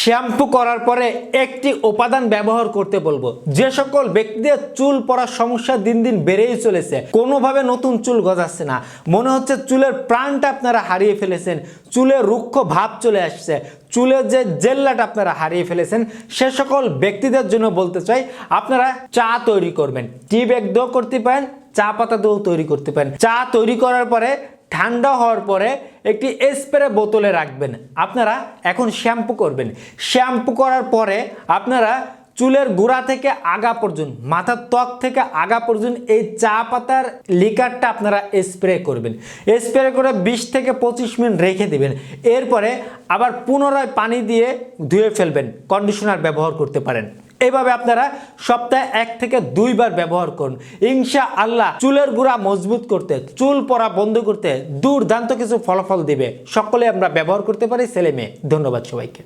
Shampoo করার পরে একটি উপাদান ব্যবহার করতে বলবো। যে সকল ব্যক্তিদের চুল পড়ার সমস্যা দিন দিন বেড়েই চলেছে, কোনোভাবে নতুন চুল গজাচ্ছে না, মনে হচ্ছে চুলের প্রাণটা আপনারা হারিয়ে ফেলেছেন, চুলে রুক্ষ ভাব চলে আসছে, চুলের যে জেল্লাটা আপনারা হারিয়ে ফেলেছেন, সে সকল ব্যক্তিদের জন্য বলতে চাই আপনারা চা তৈরি করবেন। টি ব্যাগ দিয়েও করতে পারেন, চা পাতা দিয়েও তৈরি করতে পারেন। চা তৈরি করার পরে ঠান্ডা হওয়ার পরে একটি স্প্রে বোতলে রাখবেন। আপনারা এখন শ্যাম্পু করবেন। শ্যাম্পু করার পরে আপনারা চুলের গোড়া থেকে আগা পর্যন্ত, মাথার ত্বক থেকে আগা পর্যন্ত এই চা পাতার লিকারটা আপনারা স্প্রে করবেন। স্প্রে করে 20 থেকে 25 মিনিট রেখে দিবেন। এরপরে আবার পুনরায় পানি দিয়ে ধুয়ে ফেলবেন। কন্ডিশনার ব্যবহার করতে পারেন। এইভাবে আপনারা সপ্তাহে 1 থেকে 2 বার ব্যবহার করুন। ইনশাআল্লাহ চুলের গোড়া মজবুত করতে, চুল পড়া বন্ধ করতে দুর্দান্ত কিছু ফলাফল দিবে। সকলে আমরা ব্যবহার করতে পারি, ছেলে মেয়ে। ধন্যবাদ সবাইকে।